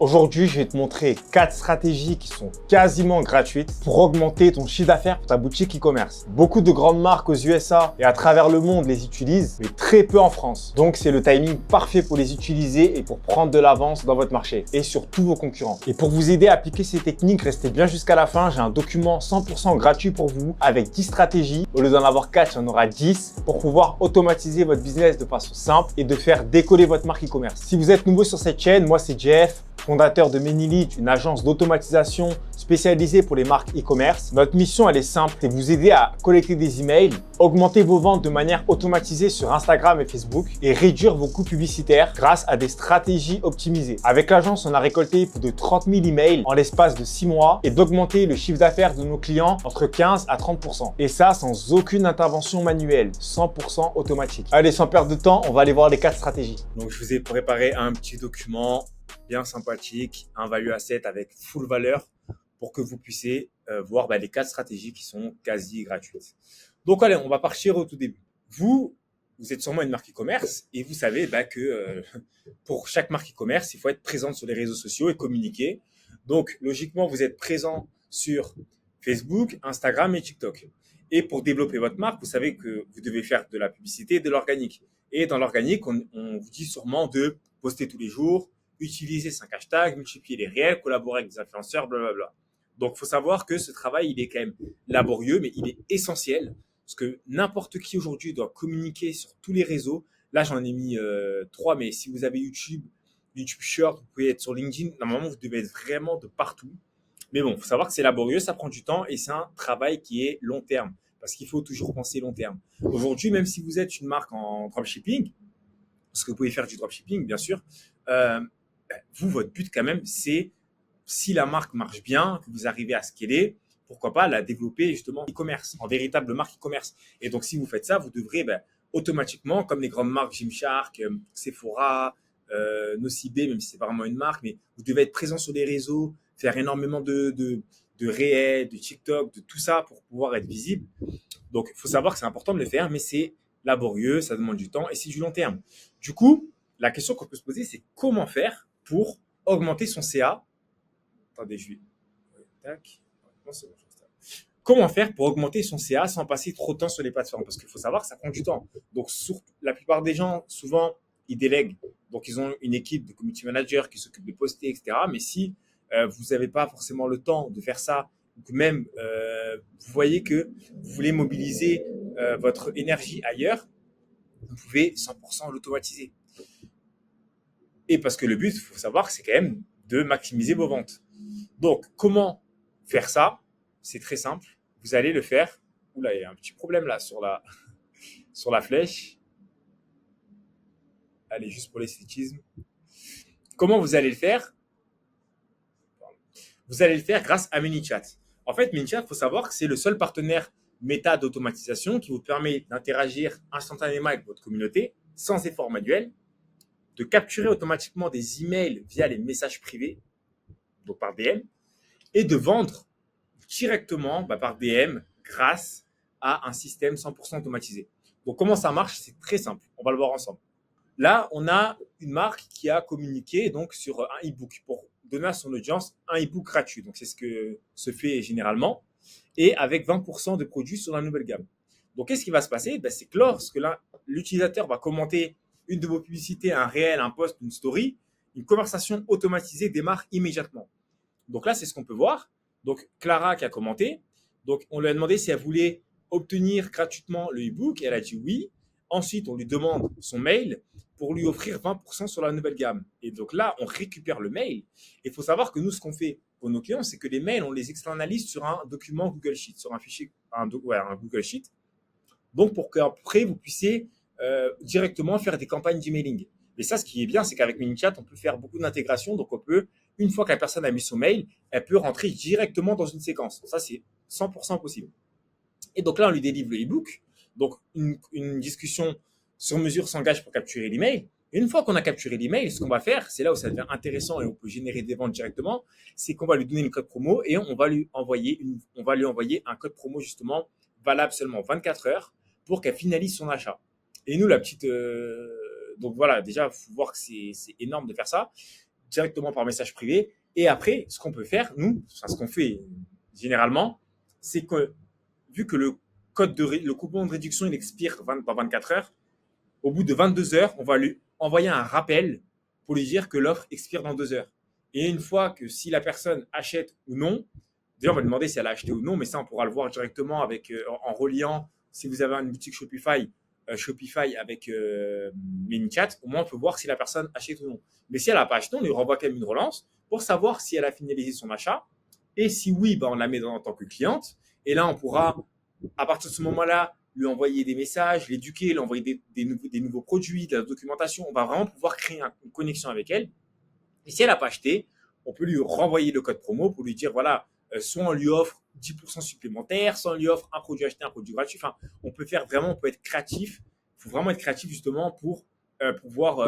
Aujourd'hui, je vais te montrer 4 stratégies qui sont quasiment gratuites pour augmenter ton chiffre d'affaires pour ta boutique e-commerce. Beaucoup de grandes marques aux USA et à travers le monde les utilisent, mais très peu en France. Donc, c'est le timing parfait pour les utiliser et pour prendre de l'avance dans votre marché et sur tous vos concurrents. Et pour vous aider à appliquer ces techniques, restez bien jusqu'à la fin. J'ai un document 100% gratuit pour vous avec 10 stratégies. Au lieu d'en avoir 4, il y en aura 10 pour pouvoir automatiser votre business de façon simple et de faire décoller votre marque e-commerce. Si vous êtes nouveau sur cette chaîne, moi c'est Jeff, fondateur de Menilite, une agence d'automatisation spécialisée pour les marques e-commerce. Notre mission, elle est simple, c'est vous aider à collecter des emails, augmenter vos ventes de manière automatisée sur Instagram et Facebook et réduire vos coûts publicitaires grâce à des stratégies optimisées. Avec l'agence, on a récolté plus de 30 000 emails en l'espace de 6 mois et d'augmenter le chiffre d'affaires de nos clients entre 15 à 30%. Et ça, sans aucune intervention manuelle, 100% automatique. Allez, sans perdre de temps, on va aller voir les 4 stratégies. Donc, je vous ai préparé un petit document bien sympathique, un value asset avec full valeur pour que vous puissiez voir les 4 stratégies qui sont quasi gratuites. Donc, allez, on va partir au tout début. Vous êtes sûrement une marque e-commerce et vous savez que pour chaque marque e-commerce, il faut être présente sur les réseaux sociaux et communiquer. Donc, logiquement, vous êtes présent sur Facebook, Instagram et TikTok. Et pour développer votre marque, vous savez que vous devez faire de la publicité et de l'organique. Et dans l'organique, on vous dit sûrement de poster tous les jours, utiliser 5 hashtags, multiplier les réels, collaborer avec des influenceurs, blablabla. Donc, il faut savoir que ce travail, il est quand même laborieux, mais il est essentiel parce que n'importe qui aujourd'hui doit communiquer sur tous les réseaux. Là, j'en ai mis 3, mais si vous avez YouTube Short, vous pouvez être sur LinkedIn. Normalement, vous devez être vraiment de partout. Mais bon, il faut savoir que c'est laborieux, ça prend du temps et c'est un travail qui est long terme parce qu'il faut toujours penser long terme. Aujourd'hui, même si vous êtes une marque en dropshipping, parce que vous pouvez faire du dropshipping, bien sûr, vous, votre but quand même, c'est si la marque marche bien, que vous arrivez à scaler, pourquoi pas la développer justement e-commerce, en véritable marque e-commerce. Et donc, si vous faites ça, vous devrez automatiquement, comme les grandes marques Gymshark, Sephora, Nocibé, même si c'est pas vraiment une marque, mais vous devez être présent sur les réseaux, faire énormément de réels, de TikTok, de tout ça pour pouvoir être visible. Donc, il faut savoir que c'est important de le faire, mais c'est laborieux, ça demande du temps et c'est du long terme. Du coup, la question qu'on peut se poser, c'est comment faire pour augmenter son CA. Attendez, je vais. Tac. Non, c'est bon, comment faire pour augmenter son CA sans passer trop de temps sur les plateformes? Parce qu'il faut savoir que ça prend du temps. Donc, la plupart des gens, souvent, ils délèguent. Donc, ils ont une équipe de community manager qui s'occupe de poster, etc. Mais si vous n'avez pas forcément le temps de faire ça, ou même vous voyez que vous voulez mobiliser votre énergie ailleurs, vous pouvez 100% l'automatiser. Et parce que le but, il faut savoir, c'est quand même de maximiser vos ventes. Donc, comment faire ça? C'est très simple. Vous allez le faire. Oula, il y a un petit problème là sur la flèche. Allez, juste pour l'esthétisme. Comment vous allez le faire? Vous allez le faire grâce à ManyChat. En fait, ManyChat, il faut savoir que c'est le seul partenaire méta d'automatisation qui vous permet d'interagir instantanément avec votre communauté sans effort manuel, de capturer automatiquement des emails via les messages privés, donc par DM, et de vendre directement par DM grâce à un système 100% automatisé. Donc, comment ça marche? C'est très simple. On va le voir ensemble. Là, on a une marque qui a communiqué donc sur un e-book pour donner à son audience un e-book gratuit. Donc, c'est ce que se fait généralement et avec 20% de produits sur la nouvelle gamme. Donc, qu'est-ce qui va se passer? C'est que lorsque l'utilisateur va commenter une de vos publicités, un réel, un post, une story, une conversation automatisée démarre immédiatement. Donc là, c'est ce qu'on peut voir. Donc, Clara qui a commenté. Donc, on lui a demandé si elle voulait obtenir gratuitement le e-book. Elle a dit oui. Ensuite, on lui demande son mail pour lui offrir 20% sur la nouvelle gamme. Et donc là, on récupère le mail. Il faut savoir que nous, ce qu'on fait pour nos clients, c'est que les mails, on les externalise sur un document Google Sheet, sur un fichier, un Google Sheet. Donc, pour qu'après, vous puissiez directement faire des campagnes d'emailing. Mais ça, ce qui est bien, c'est qu'avec ManyChat, on peut faire beaucoup d'intégration. Donc, on peut, une fois que la personne a mis son mail, elle peut rentrer directement dans une séquence. Ça, c'est 100% possible. Et donc là, on lui délivre le e-book. Donc, une discussion sur mesure s'engage pour capturer l'email. Et une fois qu'on a capturé l'email, ce qu'on va faire, c'est là où ça devient intéressant et on peut générer des ventes directement, c'est qu'on va lui donner une code promo et on va lui envoyer un code promo justement valable seulement 24 heures pour qu'elle finalise son achat. Et nous, donc voilà, déjà, il faut voir que c'est énorme de faire ça. directement par message privé. Et après, ce qu'on peut faire, nous, enfin, ce qu'on fait généralement, c'est que vu que le coupon de réduction il expire dans 24 heures, au bout de 22 heures, on va lui envoyer un rappel pour lui dire que l'offre expire dans 2 heures. Et une fois que si la personne achète ou non, déjà on va lui demander si elle a acheté ou non, mais ça on pourra le voir directement avec, en reliant, si vous avez une boutique Shopify avec ManyChat, au moins on peut voir si la personne achète ou non. Mais si elle n'a pas acheté, on lui renvoie quand même une relance pour savoir si elle a finalisé son achat. Et si oui, ben, on la met en tant que cliente. Et là, on pourra, à partir de ce moment-là, lui envoyer des messages, l'éduquer, lui envoyer des nouveaux produits, de la documentation. On va vraiment pouvoir créer une connexion avec elle. Et si elle n'a pas acheté, on peut lui renvoyer le code promo pour lui dire, voilà, soit on lui offre 10% supplémentaire, soit on lui offre un produit acheté, un produit gratuit. Enfin, on peut être créatif. Il faut vraiment être créatif justement pour pouvoir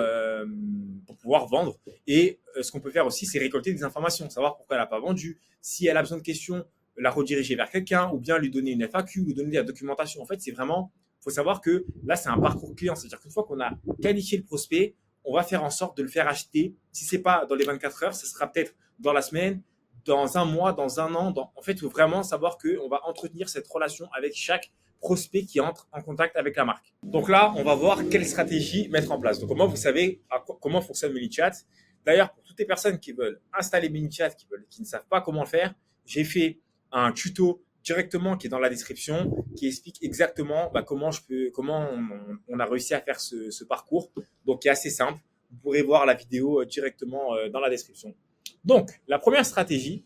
vendre. Et ce qu'on peut faire aussi, c'est récolter des informations, savoir pourquoi elle n'a pas vendu, si elle a besoin de questions, la rediriger vers quelqu'un, ou bien lui donner une FAQ, lui donner de la documentation. En fait, c'est vraiment, il faut savoir que là, c'est un parcours client. C'est-à-dire qu'une fois qu'on a qualifié le prospect, on va faire en sorte de le faire acheter. Si ce n'est pas dans les 24 heures, ce sera peut-être dans la semaine, dans un mois, dans un an. En fait, il faut vraiment savoir qu'on va entretenir cette relation avec chaque prospect qui entre en contact avec la marque. Donc là, on va voir quelle stratégie mettre en place. Donc comment vous savez comment fonctionne ManyChat. D'ailleurs, pour toutes les personnes qui veulent installer ManyChat, qui ne savent pas comment le faire, j'ai fait un tuto directement qui est dans la description, qui explique exactement comment on a réussi à faire ce parcours. Donc, qui est assez simple. Vous pourrez voir la vidéo directement dans la description. Donc, la première stratégie,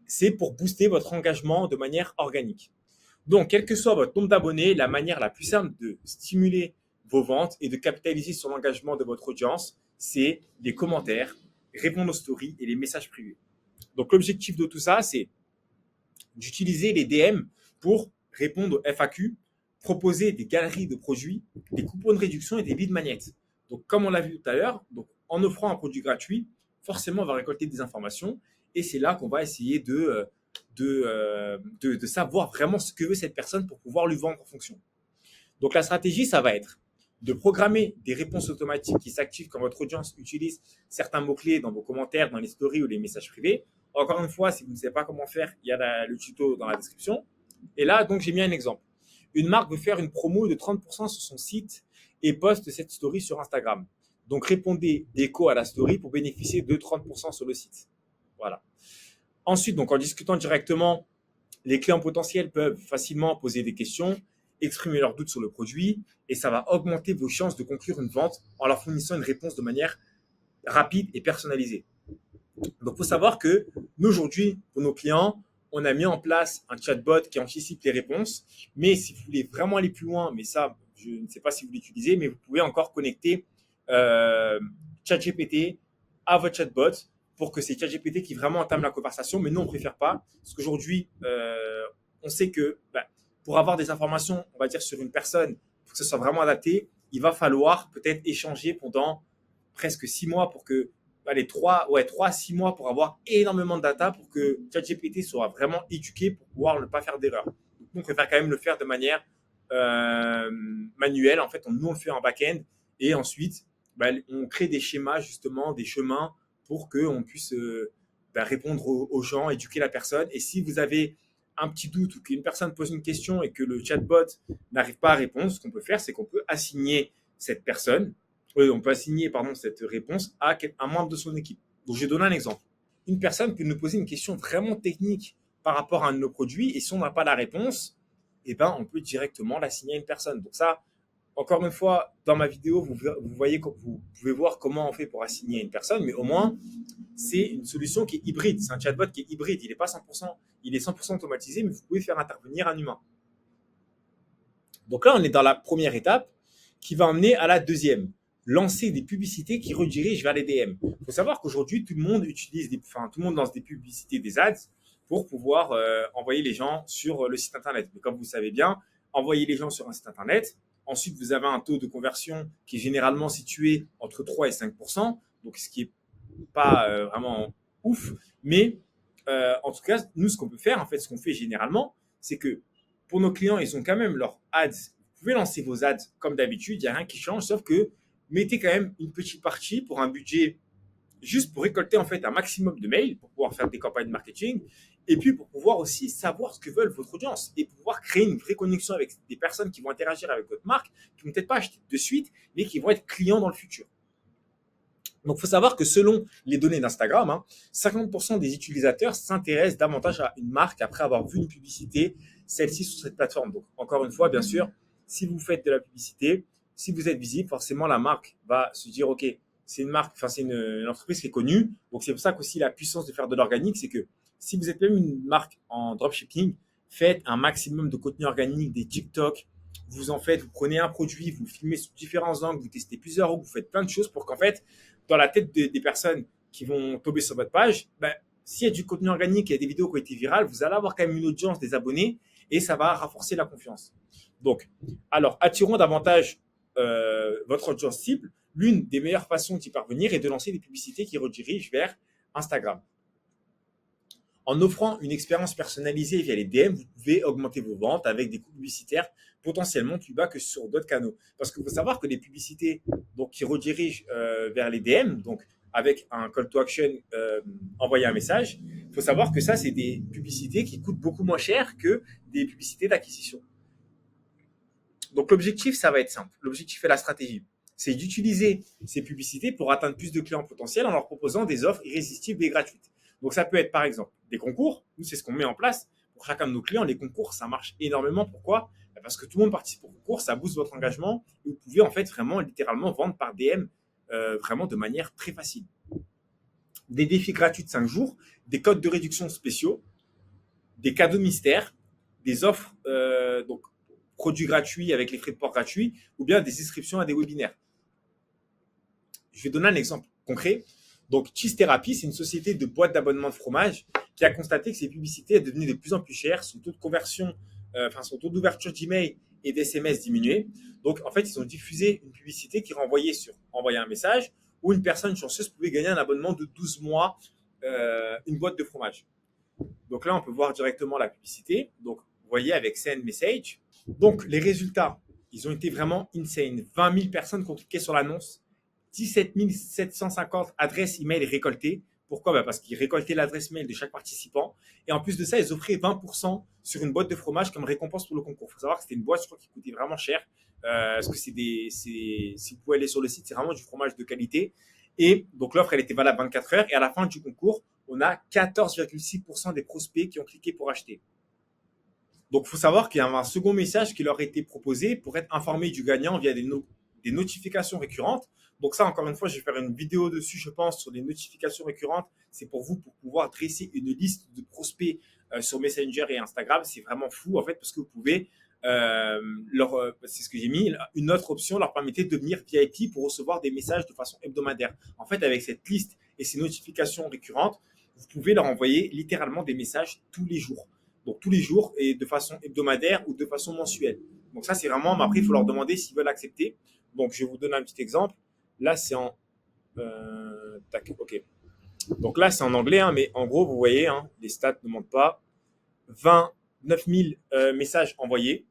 c'est pour booster votre engagement de manière organique. Donc, quel que soit votre nombre d'abonnés, la manière la plus simple de stimuler vos ventes et de capitaliser sur l'engagement de votre audience, c'est les commentaires, répondre aux stories et les messages privés. Donc, l'objectif de tout ça, c'est d'utiliser les DM pour répondre aux FAQ, proposer des galeries de produits, des coupons de réduction et des lead magnets. Donc, comme on l'a vu tout à l'heure, en offrant un produit gratuit, forcément, on va récolter des informations et c'est là qu'on va essayer de savoir vraiment ce que veut cette personne pour pouvoir lui vendre en fonction. Donc, la stratégie, ça va être de programmer des réponses automatiques qui s'activent quand votre audience utilise certains mots-clés dans vos commentaires, dans les stories ou les messages privés. Encore une fois, si vous ne savez pas comment faire, il y a le tuto dans la description. Et là, donc, j'ai mis un exemple. Une marque veut faire une promo de 30% sur son site et poste cette story sur Instagram. Donc, répondez d'écho à la story pour bénéficier de 30% sur le site. Voilà. Ensuite, donc, en discutant directement, les clients potentiels peuvent facilement poser des questions, exprimer leurs doutes sur le produit et ça va augmenter vos chances de conclure une vente en leur fournissant une réponse de manière rapide et personnalisée. Donc, il faut savoir que nous, aujourd'hui, pour nos clients, on a mis en place un chatbot qui anticipe les réponses. Mais si vous voulez vraiment aller plus loin, mais ça, je ne sais pas si vous l'utilisez, mais vous pouvez encore connecter ChatGPT à votre chatbot pour que c'est ChatGPT qui vraiment entame la conversation. Mais nous, on ne préfère pas. Parce qu'aujourd'hui, on sait que pour avoir des informations, on va dire, sur une personne, pour que ce soit vraiment adapté, il va falloir peut-être échanger pendant presque 6 mois pour que 3 à 6 mois pour avoir énormément de data pour que ChatGPT soit vraiment éduqué pour pouvoir ne pas faire d'erreur. Donc, on préfère quand même le faire de manière manuelle. En fait, nous, on le fait en back-end et ensuite, on crée des schémas, justement, des chemins pour qu'on puisse répondre aux gens, éduquer la personne. Et si vous avez un petit doute ou qu'une personne pose une question et que le chatbot n'arrive pas à répondre, ce qu'on peut faire, c'est qu'on peut assigner cette personne on peut assigner cette réponse à un membre de son équipe. Donc, je vais donner un exemple. Une personne peut nous poser une question vraiment technique par rapport à un de nos produits et si on n'a pas la réponse, on peut directement l'assigner à une personne. Donc ça, encore une fois, dans ma vidéo, vous pouvez voir comment on fait pour assigner à une personne, mais au moins, c'est une solution qui est hybride. C'est un chatbot qui est hybride. Il est pas 100%, il est 100% automatisé, mais vous pouvez faire intervenir un humain. Donc là, on est dans la première étape qui va emmener à la deuxième. Lancer des publicités qui redirigent vers les DM. Il faut savoir qu'aujourd'hui, tout le monde lance des publicités, des ads pour pouvoir envoyer les gens sur le site internet. Mais comme vous le savez bien, envoyer les gens sur un site internet. Ensuite, vous avez un taux de conversion qui est généralement situé entre 3 et 5%, donc ce qui n'est pas vraiment ouf. Mais en tout cas, nous, ce qu'on peut faire, en fait, ce qu'on fait généralement, c'est que pour nos clients, ils ont quand même leurs ads. Vous pouvez lancer vos ads comme d'habitude, il n'y a rien qui change, sauf que mettez quand même une petite partie pour un budget juste pour récolter en fait un maximum de mails pour pouvoir faire des campagnes de marketing et puis pour pouvoir aussi savoir ce que veulent votre audience et pouvoir créer une vraie connexion avec des personnes qui vont interagir avec votre marque, qui vont peut-être pas acheter de suite, mais qui vont être clients dans le futur. Donc, il faut savoir que selon les données d'Instagram, 50% des utilisateurs s'intéressent davantage à une marque après avoir vu une publicité, celle-ci sur cette plateforme. Donc, encore une fois, bien sûr, si vous faites de la publicité, si vous êtes visible, forcément, la marque va se dire, OK, c'est une marque, enfin, c'est une entreprise qui est connue. Donc, c'est pour ça qu'aussi la puissance de faire de l'organique, c'est que si vous êtes même une marque en dropshipping, faites un maximum de contenu organique, des TikTok, vous en faites, vous prenez un produit, vous le filmez sous différents angles, vous testez plusieurs angles, vous faites plein de choses pour qu'en fait, dans la tête des personnes qui vont tomber sur votre page, s'il y a du contenu organique, il y a des vidéos qui ont été virales, vous allez avoir quand même une audience, des abonnés, et ça va renforcer la confiance. Donc, alors, attirons davantage votre audience cible. L'une des meilleures façons d'y parvenir est de lancer des publicités qui redirigent vers Instagram. En offrant une expérience personnalisée via les DM, vous pouvez augmenter vos ventes avec des coûts publicitaires potentiellement plus bas que sur d'autres canaux. Parce qu'il faut savoir que les publicités donc, qui redirigent vers les DM, donc avec un call to action, envoyer un message, il faut savoir que ça, c'est des publicités qui coûtent beaucoup moins cher que des publicités d'acquisition. Donc l'objectif, ça va être simple. L'objectif et la stratégie, c'est d'utiliser ces publicités pour atteindre plus de clients potentiels en leur proposant des offres irrésistibles et gratuites. Donc ça peut être par exemple des concours. Nous, c'est ce qu'on met en place pour chacun de nos clients. Les concours, ça marche énormément. Pourquoi ? Parce que tout le monde participe au concours, ça booste votre engagement et vous pouvez en fait vraiment littéralement vendre par DM vraiment de manière très facile. Des défis gratuits de 5 jours, des codes de réduction spéciaux, des cadeaux mystères, des offres donc produits gratuits avec les frais de port gratuits ou bien des inscriptions à des webinaires. Je vais donner un exemple concret. Donc, Cheese Therapy, c'est une société de boîtes d'abonnement de fromage qui a constaté que ses publicités devenaient de plus en plus chères, son taux de conversion, son taux d'ouverture d'email et d'SMS diminuait. Donc, en fait, ils ont diffusé une publicité qui renvoyait sur envoyer un message où une personne chanceuse pouvait gagner un abonnement de 12 mois, une boîte de fromage. Donc là, on peut voir directement la publicité. Donc, vous voyez avec Send Message. Donc, les résultats, ils ont été vraiment insane. 20 000 personnes qui ont cliqué sur l'annonce. 17 750 adresses email récoltées. Pourquoi ? Parce qu'ils récoltaient l'adresse mail de chaque participant. Et en plus de ça, ils offraient 20% sur une boîte de fromage comme récompense pour le concours. Il faut savoir que c'était une boîte, je crois, qui coûtait vraiment cher. Parce que si vous pouvez aller sur le site, c'est vraiment du fromage de qualité. Et donc, l'offre, elle était valable 24 heures. Et à la fin du concours, on a 14,6% des prospects qui ont cliqué pour acheter. Donc, il faut savoir qu'il y a un second message qui leur a été proposé pour être informé du gagnant via des notifications récurrentes. Donc ça, encore une fois, je vais faire une vidéo dessus, je pense, sur les notifications récurrentes. C'est pour vous, pour pouvoir dresser une liste de prospects sur Messenger et Instagram. C'est vraiment fou, en fait, parce que vous pouvez, c'est ce que j'ai mis, une autre option leur permettait de devenir VIP pour recevoir des messages de façon hebdomadaire. En fait, avec cette liste et ces notifications récurrentes, vous pouvez leur envoyer littéralement des messages tous les jours. Donc tous les jours et de façon hebdomadaire ou de façon mensuelle. Donc ça, c'est vraiment, mais après, il faut leur demander s'ils veulent accepter. Donc je vais vous donner un petit exemple. Là, c'est en... ok. Donc là, c'est en anglais, mais en gros, vous voyez, les stats ne mentent pas. 29 000 messages envoyés,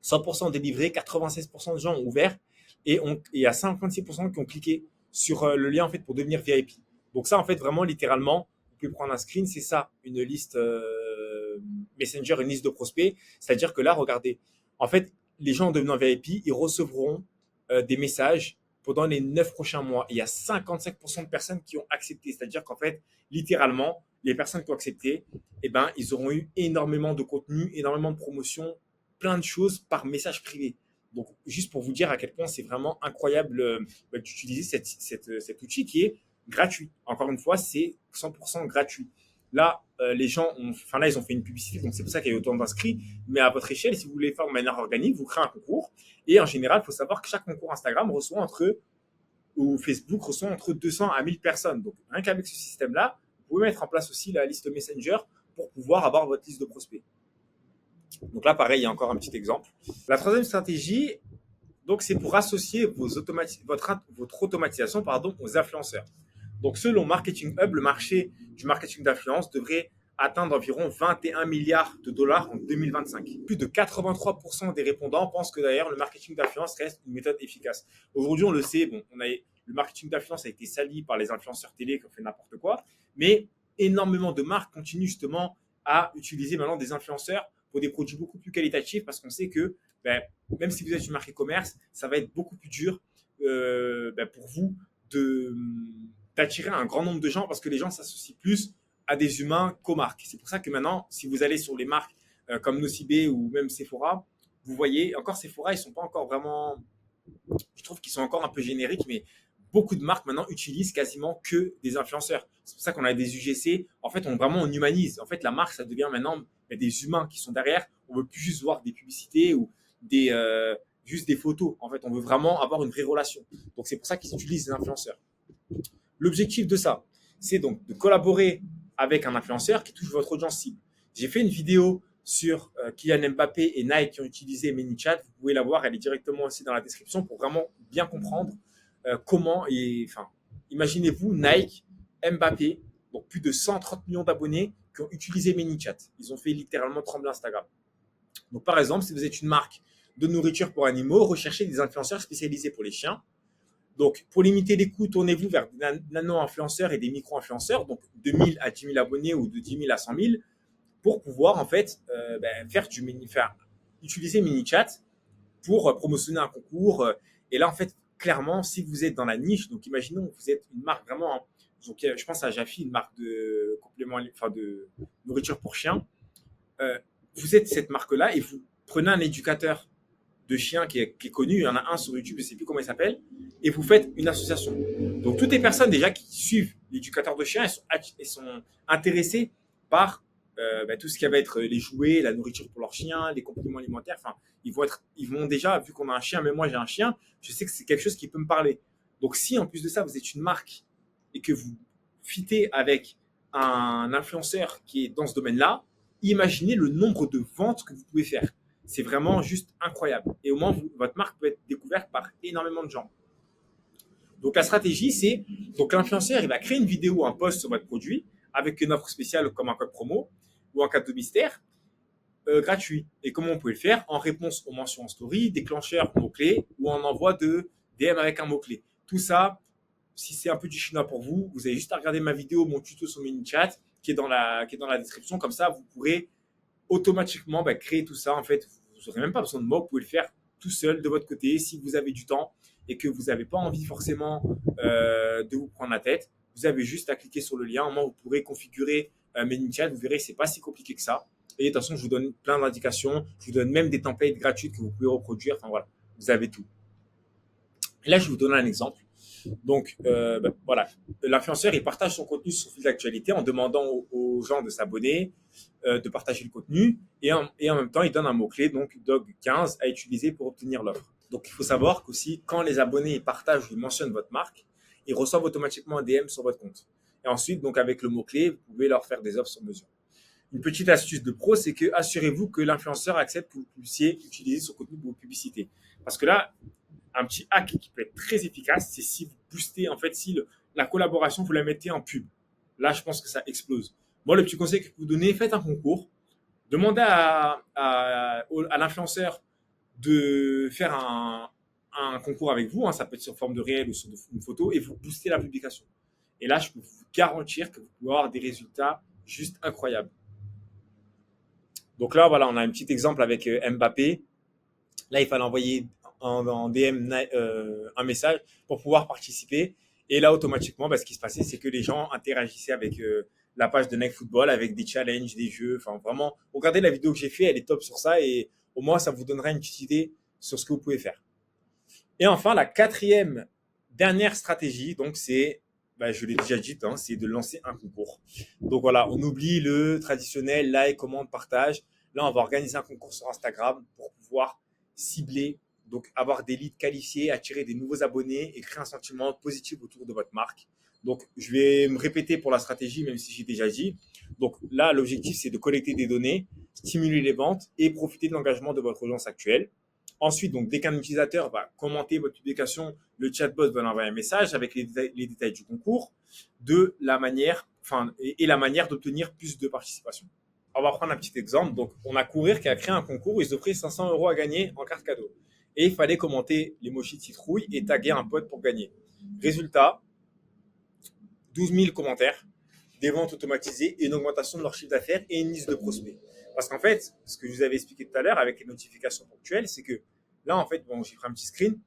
100% délivrés, 96% de gens ont ouvert et il y a 56% qui ont cliqué sur le lien en fait, pour devenir VIP. Donc ça, en fait, vraiment, littéralement, vous pouvez prendre un screen, c'est ça, une liste Messenger, une liste de prospects. C'est-à-dire que là, regardez, en fait, les gens en devenant VIP, ils recevront des messages pendant les 9 prochains mois. Et il y a 55% de personnes qui ont accepté. C'est-à-dire qu'en fait, littéralement, les personnes qui ont accepté, ils auront eu énormément de contenu, énormément de promotions, plein de choses par message privé. Donc, juste pour vous dire à quel point c'est vraiment incroyable d'utiliser cet outil qui est gratuit. Encore une fois, c'est 100% gratuit. Là, ils ont fait une publicité, donc c'est pour ça qu'il y a autant d'inscrits. Mais à votre échelle, si vous voulez faire de manière organique, vous créez un concours. Et en général, il faut savoir que chaque concours Instagram ou Facebook reçoit entre 200 à 1000 personnes. Donc, rien qu'avec ce système-là, vous pouvez mettre en place aussi la liste Messenger pour pouvoir avoir votre liste de prospects. Donc là, pareil, il y a encore un petit exemple. La troisième stratégie, donc, c'est pour associer votre automatisation aux influenceurs. Donc, selon Marketing Hub, le marché du marketing d'influence devrait atteindre environ 21 milliards de dollars en 2025. Plus de 83% des répondants pensent que d'ailleurs le marketing d'influence reste une méthode efficace. Aujourd'hui, on le sait, on a le marketing d'influence a été sali par les influenceurs télé qui ont fait n'importe quoi, mais énormément de marques continuent justement à utiliser maintenant des influenceurs pour des produits beaucoup plus qualitatifs parce qu'on sait que ben, même si vous êtes une marque e-commerce, ça va être beaucoup plus dur pour vous d'attirer un grand nombre de gens parce que les gens s'associent plus à des humains qu'aux marques. C'est pour ça que maintenant, si vous allez sur les marques comme Nocibé ou même Sephora, vous voyez, encore Sephora, ils sont pas encore vraiment, je trouve qu'ils sont encore un peu génériques, mais beaucoup de marques maintenant utilisent quasiment que des influenceurs. C'est pour ça qu'on a des UGC. En fait, on humanise. En fait, la marque, ça devient maintenant des humains qui sont derrière. On veut plus juste voir des publicités ou juste des photos. En fait, on veut vraiment avoir une vraie relation. Donc, c'est pour ça qu'ils utilisent des influenceurs. L'objectif de ça, c'est donc de collaborer avec un influenceur qui touche votre audience cible. J'ai fait une vidéo sur Kylian Mbappé et Nike qui ont utilisé ManyChat. Vous pouvez la voir, elle est directement aussi dans la description pour vraiment bien comprendre imaginez-vous Nike, Mbappé, donc plus de 130 millions d'abonnés qui ont utilisé ManyChat. Ils ont fait littéralement trembler Instagram. Donc par exemple, si vous êtes une marque de nourriture pour animaux, recherchez des influenceurs spécialisés pour les chiens. Donc pour limiter les coûts, tournez-vous vers des nano-influenceurs et des micro-influenceurs, donc de 1000 à 10 000 abonnés ou de 10 000 à 100 000, pour pouvoir en fait utiliser ManyChat pour promotionner un concours. Et là, en fait, clairement, si vous êtes dans la niche, donc imaginons que vous êtes une marque vraiment, donc je pense à Jaffy, une marque de complément, de nourriture pour chiens. Vous êtes cette marque-là et vous prenez un éducateur de chiens qui est connu, il y en a un sur YouTube, je ne sais plus comment il s'appelle, et vous faites une association. Donc toutes les personnes déjà qui suivent l'éducateur de chiens, elles sont intéressées par tout ce qui va être les jouets, la nourriture pour leurs chiens, les compléments alimentaires. Enfin, ils vont déjà, vu qu'on a un chien, même moi j'ai un chien, je sais que c'est quelque chose qui peut me parler. Donc si en plus de ça, vous êtes une marque et que vous fitez avec un influenceur qui est dans ce domaine-là, imaginez le nombre de ventes que vous pouvez faire. C'est vraiment juste incroyable. Et au moins, votre marque peut être découverte par énormément de gens. Donc la stratégie, c'est donc l'influenceur, il va créer une vidéo ou un post sur votre produit avec une offre spéciale comme un code promo ou un cadeau mystère gratuit. Et comment on peut le faire? En réponse aux mentions en story, déclencheur mot-clé ou en envoi de DM avec un mot-clé. Tout ça, si c'est un peu du chinois pour vous, vous avez juste à regarder ma vidéo, mon tuto sur ManyChat qui est dans la description. Comme ça, vous pourrez automatiquement créer tout ça. En fait, vous n'aurez même pas besoin de moi, vous pouvez le faire tout seul de votre côté si vous avez du temps et que vous n'avez pas envie forcément de vous prendre la tête. Vous avez juste à cliquer sur le lien. Au moins, vous pourrez configurer ManyChat. Vous verrez, c'est pas si compliqué que ça. Et de toute façon, je vous donne plein d'indications. Je vous donne même des templates gratuites que vous pouvez reproduire. Enfin voilà, vous avez tout. Et là, je vais vous donner un exemple. Donc, voilà, l'influenceur, il partage son contenu sur son fil d'actualité en demandant aux gens de s'abonner, de partager le contenu et en même temps, il donne un mot-clé, donc DOG15 à utiliser pour obtenir l'offre. Donc, il faut savoir qu'aussi, quand les abonnés partagent ou mentionnent votre marque, ils reçoivent automatiquement un DM sur votre compte. Et ensuite, donc avec le mot-clé, vous pouvez leur faire des offres sur mesure. Une petite astuce de pro, c'est que assurez-vous que l'influenceur accepte que vous puissiez utiliser son contenu pour vos publicités. Parce que là, un petit hack qui peut être très efficace, c'est si vous boostez, en fait, si la collaboration, vous la mettez en pub. Là, je pense que ça explose. Moi, le petit conseil que je vous donner, faites un concours. Demandez à l'influenceur de faire un concours avec vous. Ça peut être sur forme de réel ou sur une photo et vous boostez la publication. Et là, je peux vous garantir que vous pouvez avoir des résultats juste incroyables. Donc là, voilà, on a un petit exemple avec Mbappé. Là, il fallait envoyer en DM un message pour pouvoir participer. Et là, automatiquement, ce qui se passait, c'est que les gens interagissaient avec la page de Nike Football, avec des challenges, des jeux. Enfin, vraiment, regardez la vidéo que j'ai fait, elle est top sur ça. Et au moins, ça vous donnera une petite idée sur ce que vous pouvez faire. Et enfin, la dernière stratégie, donc c'est, je l'ai déjà dit, c'est de lancer un concours. Donc voilà, on oublie le traditionnel like, commande, partage. Là, on va organiser un concours sur Instagram pour pouvoir cibler, donc avoir des leads qualifiés, attirer des nouveaux abonnés et créer un sentiment positif autour de votre marque. Donc, je vais me répéter pour la stratégie, même si j'ai déjà dit. Donc là, l'objectif, c'est de collecter des données, stimuler les ventes et profiter de l'engagement de votre audience actuelle. Ensuite, donc, dès qu'un utilisateur va commenter votre publication, le chatbot va envoyer un message avec les détails du concours, la manière d'obtenir plus de participation. On va prendre un petit exemple. Donc, on a Courir qui a créé un concours où ils offraient 500 € à gagner en carte cadeau. Et il fallait commenter l'emoji de citrouille et taguer un pote pour gagner. Résultat, 12 000 commentaires, des ventes automatisées et une augmentation de leur chiffre d'affaires et une liste de prospects. Parce qu'en fait, ce que je vous avais expliqué tout à l'heure avec les notifications ponctuelles, c'est que là, en fait, bon, j'ai pris un petit screen.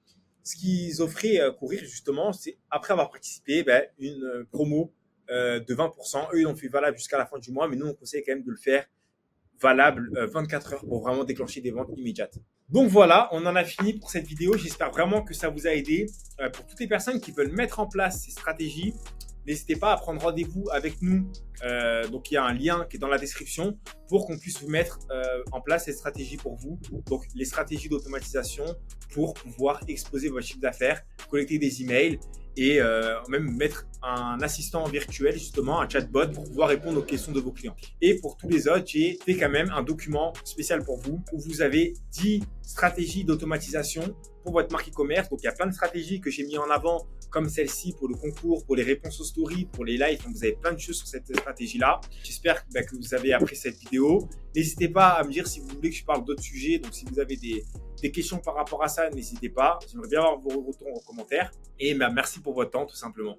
Ce qu'ils offraient à courir, justement, c'est après avoir participé, une promo de 20%. Eux, ils l'ont fait valable jusqu'à la fin du mois, mais nous, on conseille quand même de le faire valable 24 heures pour vraiment déclencher des ventes immédiates. Donc voilà, on en a fini pour cette vidéo. J'espère vraiment que ça vous a aidé. Pour toutes les personnes qui veulent mettre en place ces stratégies, n'hésitez pas à prendre rendez-vous avec nous. Donc il y a un lien qui est dans la description pour qu'on puisse vous mettre en place ces stratégies pour vous. Donc les stratégies d'automatisation pour pouvoir exposer votre chiffre d'affaires, collecter des emails et même mettre un assistant virtuel, justement un chatbot pour pouvoir répondre aux questions de vos clients. Et pour tous les autres, j'ai fait quand même un document spécial pour vous où vous avez 10 stratégies d'automatisation pour votre marque e-commerce. Donc il y a plein de stratégies que j'ai mis en avant comme celle-ci pour le concours, pour les réponses aux stories, pour les lives. Donc vous avez plein de choses sur cette stratégie-là. J'espère que vous avez appris cette vidéo. N'hésitez pas à me dire si vous voulez que je parle d'autres sujets. Donc si vous avez des questions par rapport à ça, n'hésitez pas. J'aimerais bien avoir vos retours en commentaire. Et merci pour votre temps, tout simplement.